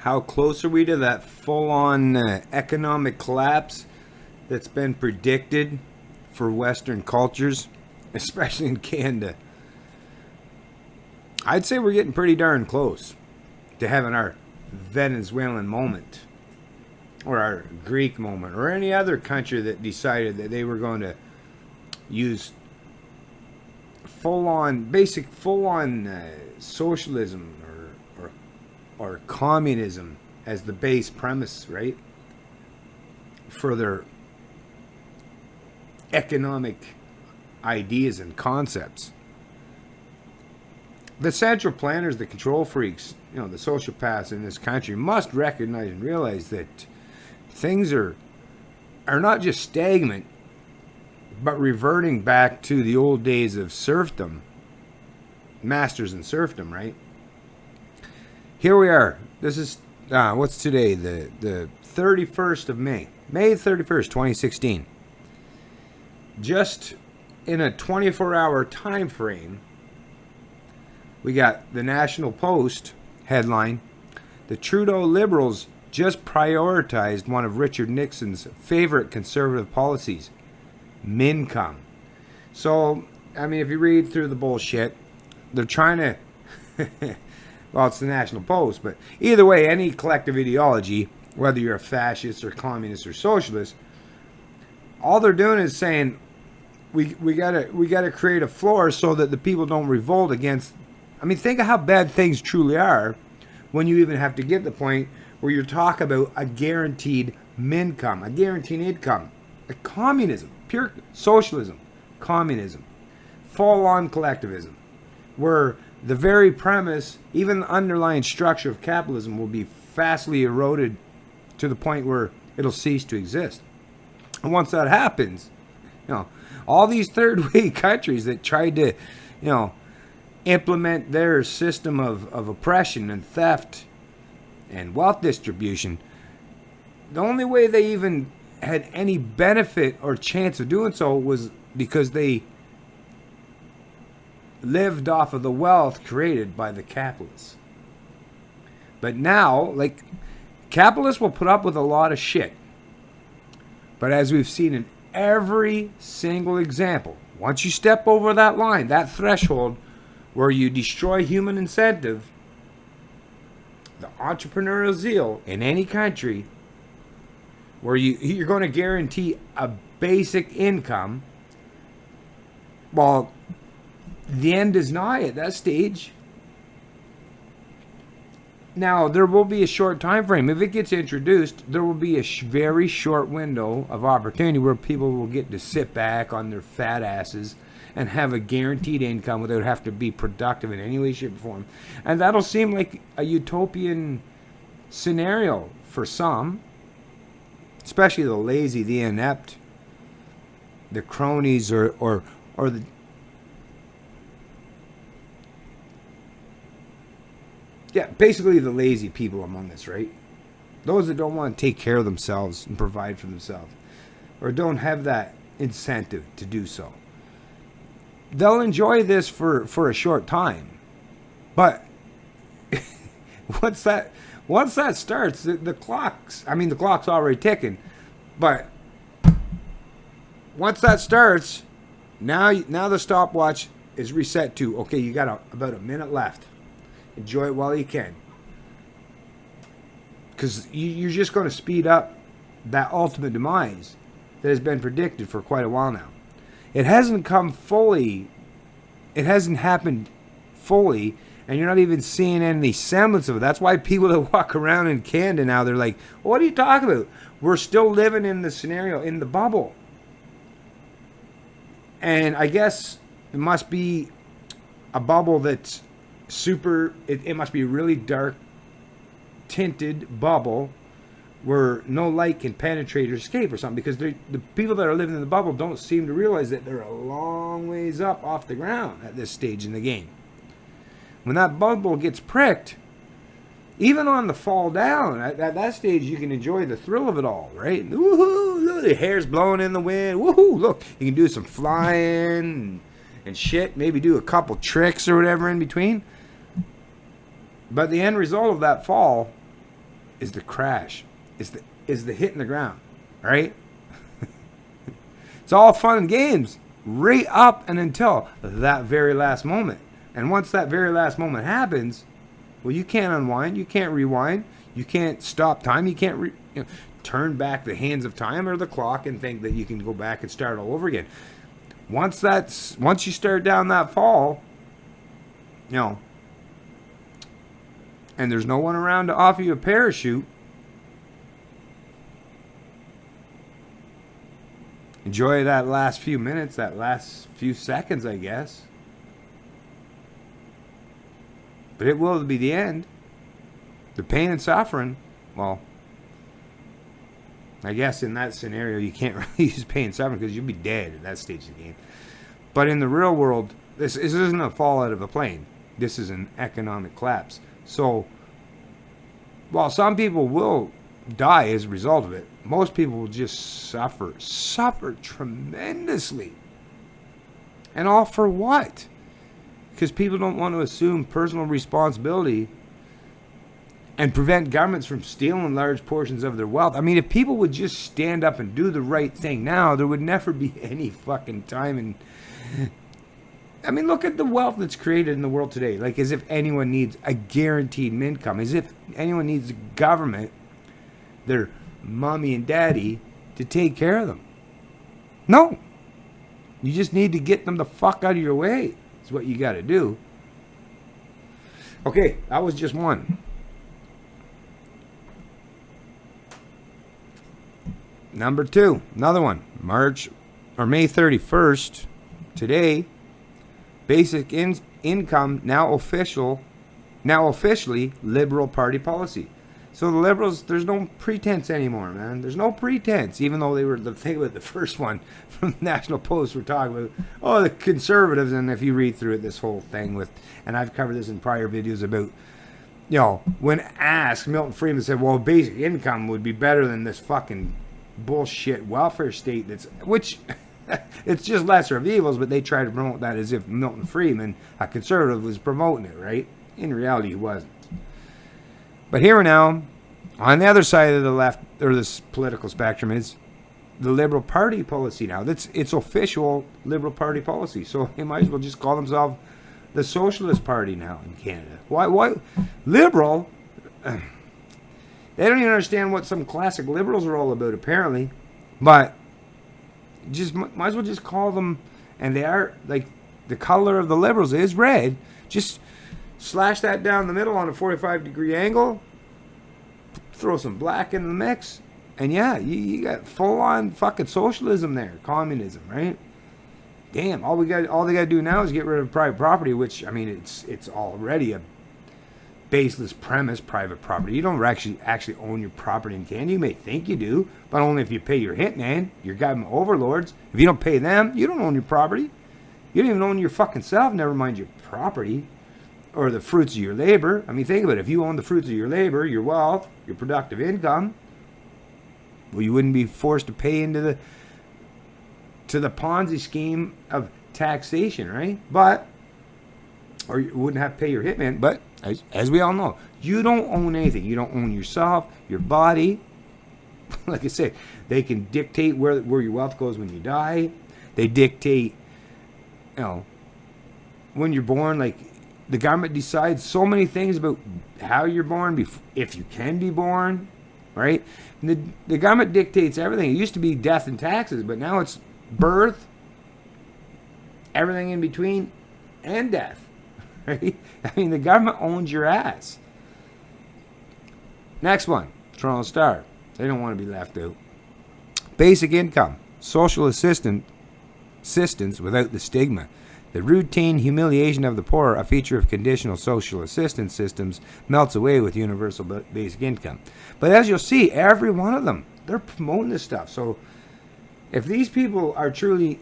How close are we to that full-on economic collapse that's been predicted for Western cultures, especially in Canada? I'd say we're getting pretty darn close to having our Venezuelan moment, or our Greek moment, or any other country that decided that they were going to use full-on socialism or communism as the base premise, right, for their economic ideas and concepts. The central planners, the control freaks, the sociopaths in this country must recognize and realize that things are not just stagnant, but reverting back to the old days of serfdom, masters and serfdom, right? Here we are. This is, what's today? The 31st of May. May 31st, 2016. Just in a 24-hour time frame, we got the National Post headline, the Trudeau Liberals just prioritized one of Richard Nixon's favorite conservative policies, mincome. So, I mean, if you read through the bullshit, they're trying to... well, it's the National Post, but either way, any collective ideology, whether you're a fascist or communist or socialist, all they're doing is saying, we gotta create a floor so that the people don't revolt against... I mean, think of how bad things truly are when you even have to get to the point where you're talking about a guaranteed mincome, a guaranteed income, a communism, pure socialism, communism, full-on collectivism, where the very premise, even the underlying structure of capitalism will be vastly eroded to the point where it'll cease to exist. And once that happens, all these third-world countries that tried to, implement their system of oppression and theft and wealth distribution, the only way they even had any benefit or chance of doing so was because they lived off of the wealth created by the capitalists. But now, capitalists will put up with a lot of shit. But as we've seen in every single example, once you step over that line, that threshold where you destroy human incentive, the entrepreneurial zeal in any country, where you're going to guarantee a basic income, well, the end is nigh at that stage. Now, there will be a short time frame. If it gets introduced, there will be a very short window of opportunity where people will get to sit back on their fat asses and have a guaranteed income without having to be productive in any way, shape, or form. And that'll seem like a utopian scenario for some, especially the lazy, the inept, the cronies, or the... Yeah, basically the lazy people among us, right? Those that don't want to take care of themselves and provide for themselves, or don't have that incentive to do so. They'll enjoy this for a short time. But once that starts, the clock's already ticking. But once that starts, now the stopwatch is reset to, okay, you got about a minute left. Enjoy it while you can. Because you're just going to speed up that ultimate demise that has been predicted for quite a while now. It hasn't happened fully, and you're not even seeing any semblance of it. That's why people that walk around in Canada now, they're like, what are you talking about? We're still living in the scenario, in the bubble. And I guess it must be a bubble that's it must be a really dark tinted bubble where no light can penetrate or escape or something, because the people that are living in the bubble don't seem to realize that they're a long ways up off the ground at this stage in the game. When that bubble gets pricked, even on the fall down, at that stage you can enjoy the thrill of it all, right? Woohoo! Look, the hair's blowing in the wind. Woohoo! Look, you can do some flying and shit. Maybe do a couple tricks or whatever in between. But the end result of that fall is the crash, is the hitting the ground, right? It's all fun and games right up and until that very last moment. And once that very last moment happens, well, you can't unwind, you can't rewind, you can't stop time, you can't turn back the hands of time or the clock and think that you can go back and start all over again. Once you start down that fall, and there's no one around to offer you a parachute, enjoy that last few minutes, that last few seconds, I guess. But it will be the end. The pain and suffering, well, I guess in that scenario you can't really use pain and suffering because you'll be dead at that stage of the game. But in the real world, this isn't a fall out of a plane. This is an economic collapse. So, while some people will die as a result of it, most people will just suffer tremendously. And all for what? Because people don't want to assume personal responsibility and prevent governments from stealing large portions of their wealth. I mean, if people would just stand up and do the right thing now, there would never be any fucking time. And I mean, look at the wealth that's created in the world today. Like, as if anyone needs a guaranteed income, as if anyone needs the government, their mommy and daddy, to take care of them. No. You just need to get them the fuck out of your way. That's what you got to do. Okay, that was just one. Number two, another one. May 31st, today, basic income now officially Liberal Party policy. So the Liberals, there's no pretense anymore, man. There's no pretense, even though they were the thing with the first one from the National Post. We're talking about, the Conservatives, and if you read through it, this whole thing with, and I've covered this in prior videos about, when asked, Milton Friedman said, well, basic income would be better than this fucking bullshit welfare state which it's just lesser of evils, but they try to promote that as if Milton Friedman, a conservative, was promoting it, right? In reality, he wasn't. But here and now, on the other side of the left, or this political spectrum, is the Liberal Party policy now. It's official Liberal Party policy. So they might as well just call themselves the Socialist Party now in Canada. Why? Liberal? They don't even understand what some classic liberals are all about, apparently. But just might as well just call them, and they are, like, the color of the liberals is red. Just slash that down the middle on a 45-degree angle. Throw some black in the mix. And yeah, you got full-on fucking socialism there. Communism, right? Damn, all they gotta do now is get rid of private property, which, I mean, it's already a baseless premise, private property. You don't actually own your property in Canada. You may think you do, but only if you pay your hitman, your government overlords. If you don't pay them, you don't own your property. You don't even own your fucking self, never mind your property or the fruits of your labor. I mean, think about it. If you own the fruits of your labor, your wealth, your productive income, well, you wouldn't be forced to pay into the Ponzi scheme of taxation, right? Or you wouldn't have to pay your hitman, but as we all know, you don't own anything. You don't own yourself, your body. Like I said, they can dictate where your wealth goes when you die. They dictate, when you're born. Like, the government decides so many things about how you're born, if you can be born, right? And the government dictates everything. It used to be death and taxes, but now it's birth, everything in between, and death. Right? I mean, the government owns your ass. Next one, Toronto Star. They don't want to be left out. Basic income, social assistance without the stigma. The routine humiliation of the poor, a feature of conditional social assistance systems, melts away with universal basic income. But as you'll see, every one of them, they're promoting this stuff. So if these people are truly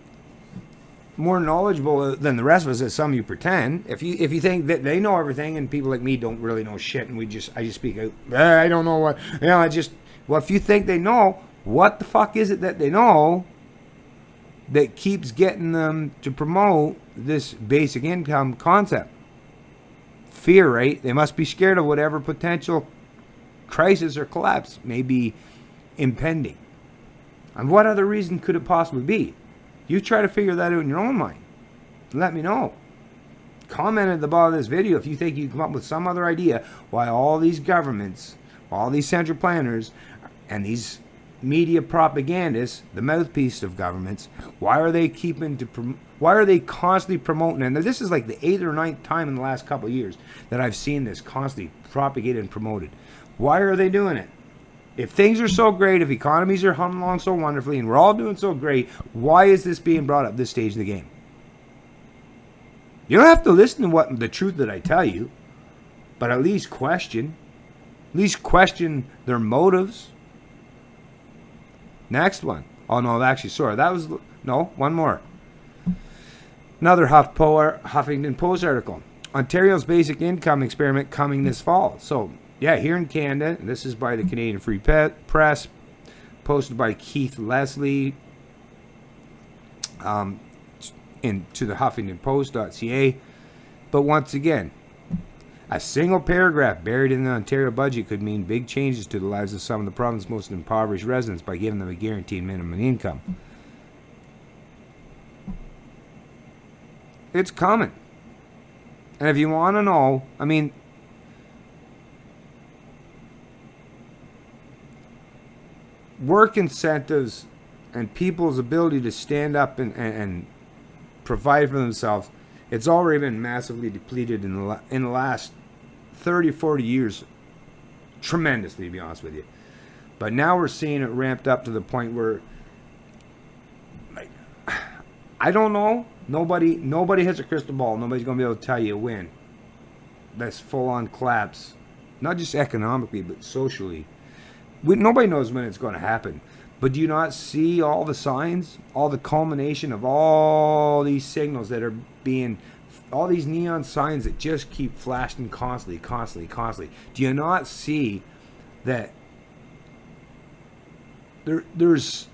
more knowledgeable than the rest of us, as some of you pretend, if you think that they know everything and people like me don't really know shit, and I just speak out, I don't know what, well, if you think they know, what the fuck is it that they know that keeps getting them to promote this basic income concept? Fear, right? They must be scared of whatever potential crisis or collapse may be impending. And what other reason could it possibly be? You try to figure that out in your own mind. Let me know. Comment at the bottom of this video if you think you can come up with some other idea why all these governments, all these central planners, and these media propagandists, the mouthpiece of governments, why are they constantly promoting? And this is like the 8th or 9th time in the last couple of years that I've seen this constantly propagated and promoted. Why are they doing it? If things are so great, if economies are humming along so wonderfully, and we're all doing so great, why is this being brought up this stage of the game? You don't have to listen to what the truth that I tell you, but at least question. At least question their motives. Next one. Oh, no, actually, sorry. That was... No, one more. Another Huffington Post article. Ontario's basic income experiment coming this fall. So, yeah, here in Canada, this is by the Canadian Free Press, posted by Keith Leslie to the HuffingtonPost.ca. But once again, a single paragraph buried in the Ontario budget could mean big changes to the lives of some of the province's most impoverished residents by giving them a guaranteed minimum income. It's coming. And if you want to know, I mean, work incentives and people's ability to stand up and provide for themselves, it's already been massively depleted in the last 30, 40 years, tremendously, to be honest with you. But now we're seeing it ramped up to the point where, like, I don't know. Nobody has a crystal ball. Nobody's going to be able to tell you when this full-on collapse, not just economically, but socially. Nobody knows when it's going to happen. But do you not see all the signs, all the culmination of all these signals that are being, all these neon signs that just keep flashing constantly? Do you not see that there's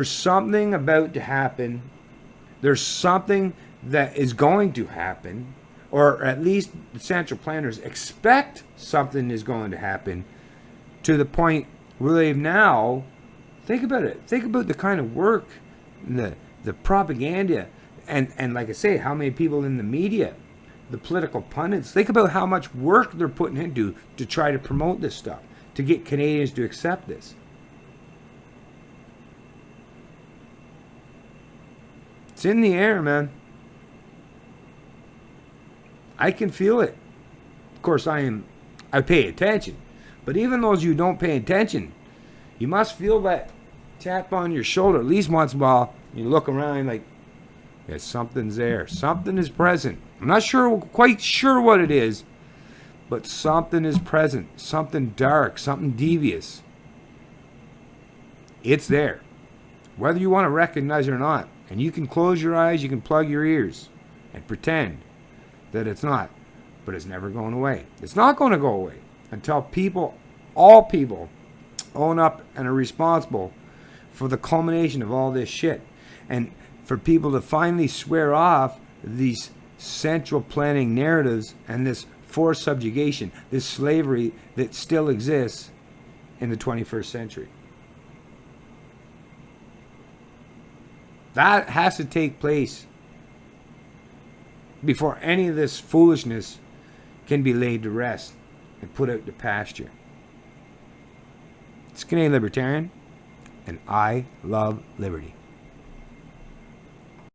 something about to happen? There's something that is going to happen, or at least the central planners expect something is going to happen, to the point where they've now, think about it, think about the kind of work, the propaganda, and like I say, how many people in the media, the political pundits, think about how much work they're putting into to try to promote this stuff, to get Canadians to accept this. It's in the air, man. I can feel it. Of course, I pay attention. But even those who don't pay attention, you must feel that tap on your shoulder at least once in a while. You look around like, yeah, something's there. Something is present. I'm not quite sure what it is, but something is present. Something dark, something devious. It's there. Whether you want to recognize it or not. And you can close your eyes, you can plug your ears and pretend that it's not. But it's never going away. It's not going to go away until people, all people, own up and are responsible for the culmination of all this shit. And for people to finally swear off these central planning narratives and this forced subjugation, this slavery that still exists in the 21st century. That has to take place before any of this foolishness can be laid to rest and put out to pasture. It's Canadian Libertarian, and I love liberty.